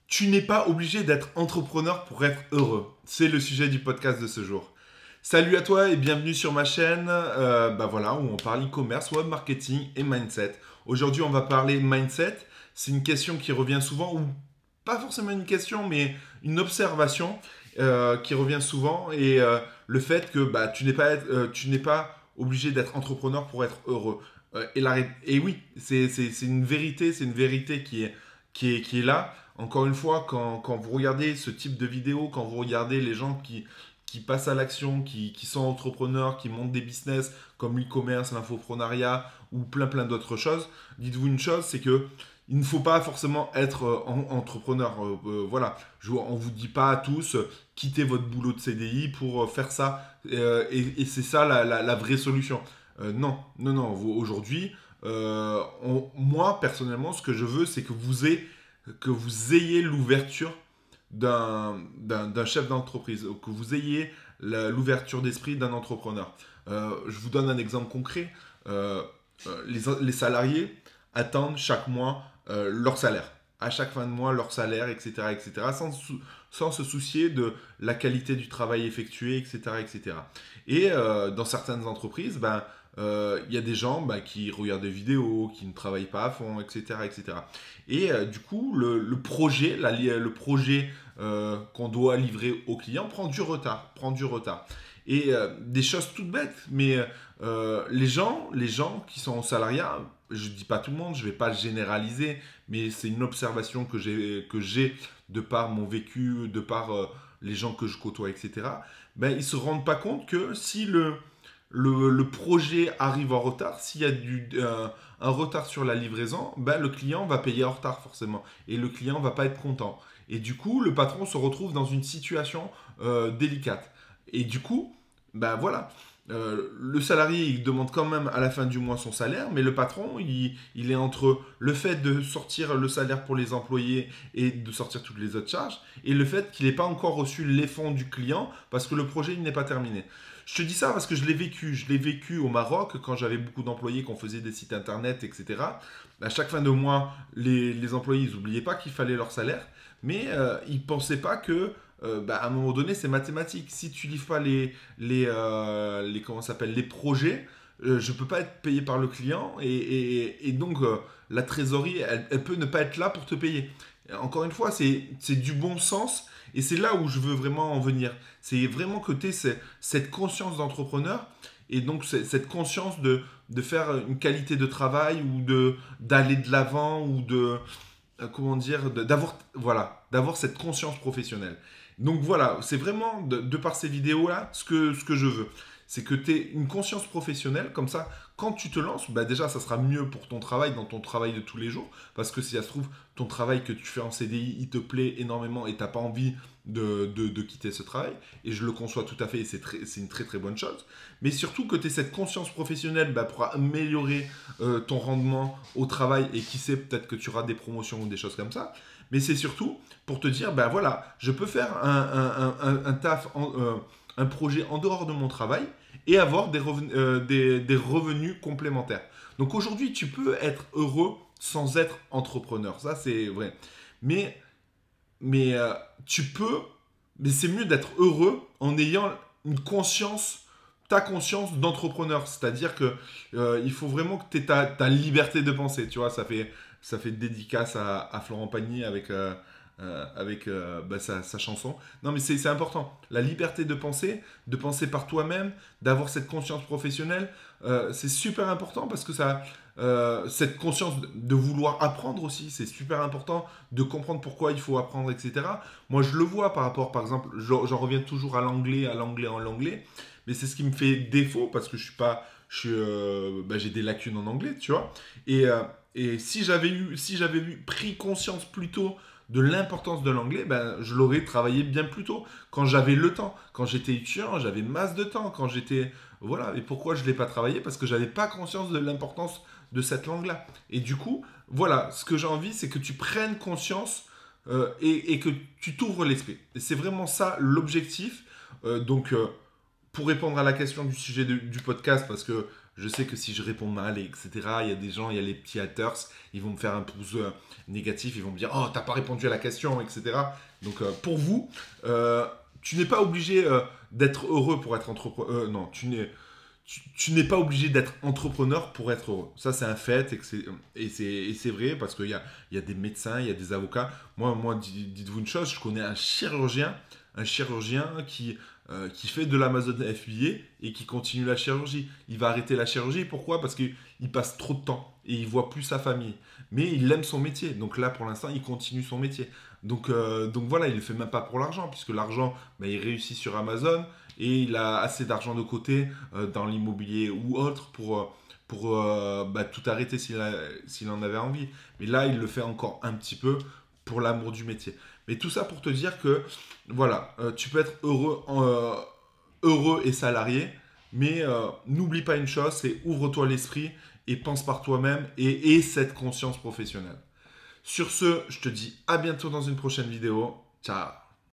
Tu n'es pas obligé d'être entrepreneur pour être heureux. C'est le sujet du podcast de ce jour. Salut à toi et bienvenue sur ma chaîne voilà, où on parle e-commerce, web marketing et mindset. Aujourd'hui, on va parler mindset. C'est une question qui revient souvent, ou pas forcément une question, mais une observation qui revient souvent. Et le fait que tu n'es pas obligé d'être entrepreneur pour être heureux. Et oui, c'est une vérité qui est là. Encore une fois, quand vous regardez ce type de vidéo, quand vous regardez les gens qui passent à l'action, qui sont entrepreneurs, qui montent des business comme l'e-commerce, l'infoprenariat ou plein d'autres choses, dites-vous une chose, c'est que il ne faut pas forcément être entrepreneur. Voilà, on ne vous dit pas à tous, quittez votre boulot de CDI pour faire ça, et c'est ça la vraie solution. Non, aujourd'hui, moi personnellement, ce que je veux, c'est que vous ayez l'ouverture d'un chef d'entreprise, que vous ayez l'ouverture d'esprit d'un entrepreneur. Je vous donne un exemple concret. Les salariés attendent chaque mois leur salaire. À chaque fin de mois, leur salaire, etc., sans se soucier de la qualité du travail effectué, etc., etc. Et dans certaines entreprises, il y a des gens qui regardent des vidéos, qui ne travaillent pas à fond, etc., etc. Et du coup, le projet, le projet qu'on doit livrer au client prend du retard. Et des choses toutes bêtes, mais les gens qui sont en salariat, je ne dis pas tout le monde, je ne vais pas généraliser, mais c'est une observation que j'ai de par mon vécu, de par les gens que je côtoie, etc. Ils ne se rendent pas compte que si le projet arrive en retard, s'il y a un retard sur la livraison, le client va payer en retard forcément. Et le client va pas être content. Et du coup, le patron se retrouve dans une situation délicate. Et du coup, voilà. Le salarié, il demande quand même à la fin du mois son salaire, mais le patron, il est entre le fait de sortir le salaire pour les employés et de sortir toutes les autres charges, et le fait qu'il n'ait pas encore reçu les fonds du client parce que le projet il n'est pas terminé. Je te dis ça parce que je l'ai vécu. Je l'ai vécu au Maroc quand j'avais beaucoup d'employés, qu'on faisait des sites internet, etc. À chaque fin de mois, les employés, ils n'oubliaient pas qu'il fallait leur salaire, mais ils ne pensaient pas que à un moment donné, c'est mathématique. Si tu livres pas comment ça s'appelle, les projets, je peux pas être payé par le client et donc la trésorerie, elle peut ne pas être là pour te payer. Encore une fois, c'est du bon sens et c'est là où je veux vraiment en venir. C'est vraiment que tu aies cette conscience d'entrepreneur et donc cette conscience de faire une qualité de travail ou d'aller de l'avant ou comment dire, d'avoir cette conscience professionnelle. Donc voilà, c'est vraiment de par ces vidéos-là ce que je veux. C'est que tu aies une conscience professionnelle, comme ça, quand tu te lances, déjà, ça sera mieux pour ton travail, dans ton travail de tous les jours, parce que si ça se trouve, ton travail que tu fais en CDI, il te plaît énormément et tu n'as pas envie de quitter ce travail, et je le conçois tout à fait, et c'est une très bonne chose, mais surtout que tu aies cette conscience professionnelle pour améliorer ton rendement au travail, et qui sait, peut-être que tu auras des promotions ou des choses comme ça, mais c'est surtout pour te dire, voilà, je peux faire un taf, un projet en dehors de mon travail et avoir des revenus complémentaires. Donc aujourd'hui, tu peux être heureux sans être entrepreneur, ça c'est vrai. Mais, mais tu peux, mais c'est mieux d'être heureux en ayant une conscience, ta conscience d'entrepreneur. C'est-à-dire que il faut vraiment que tu aies ta liberté de penser. Tu vois, ça fait dédicace à Florent Pagny avec sa chanson. Non, mais c'est important. La liberté de penser par toi-même, d'avoir cette conscience professionnelle, c'est super important parce que cette conscience de vouloir apprendre aussi, c'est super important de comprendre pourquoi il faut apprendre, etc. Moi, je le vois par rapport, par exemple, j'en reviens toujours à l'anglais, mais c'est ce qui me fait défaut parce que j'ai des lacunes en anglais, tu vois. Et si j'avais pris conscience plus tôt de l'importance de l'anglais, je l'aurais travaillé bien plus tôt, quand j'avais le temps. Quand j'étais étudiant, j'avais masse de temps. Quand j'étais... Voilà. Et pourquoi je ne l'ai pas travaillé? Parce que j'avais pas conscience de l'importance de cette langue-là. Et du coup, voilà, ce que j'ai envie, c'est que tu prennes conscience et que tu t'ouvres l'esprit. Et c'est vraiment ça l'objectif. Donc, pour répondre à la question du sujet du podcast, parce que Je sais que si je réponds mal, etc., il y a des gens, il y a les petits haters, ils vont me faire un pouce négatif, ils vont me dire « Oh, t'as pas répondu à la question, etc. » Donc, pour vous, tu n'es pas obligé d'être heureux pour être entrepreneur. Non, tu n'es pas obligé d'être entrepreneur pour être heureux. Ça, c'est un fait et c'est vrai parce qu'il y a des médecins, il y a des avocats. Moi dites-vous une chose, je connais un chirurgien qui fait de l'Amazon FBA et qui continue la chirurgie. Il va arrêter la chirurgie. Pourquoi? Parce qu'il passe trop de temps et il voit plus sa famille. Mais il aime son métier. Donc là, pour l'instant, il continue son métier. Donc voilà, il ne le fait même pas pour l'argent, puisque l'argent, bah, il réussit sur Amazon et il a assez d'argent de côté dans l'immobilier ou autre pour bah, tout arrêter s'il en avait envie. Mais là, il le fait encore un petit peu pour l'amour du métier. Mais tout ça pour te dire que, voilà, tu peux être heureux et salarié, mais n'oublie pas une chose, c'est ouvre-toi l'esprit et pense par toi-même et aie cette conscience professionnelle. Sur ce, je te dis à bientôt dans une prochaine vidéo. Ciao!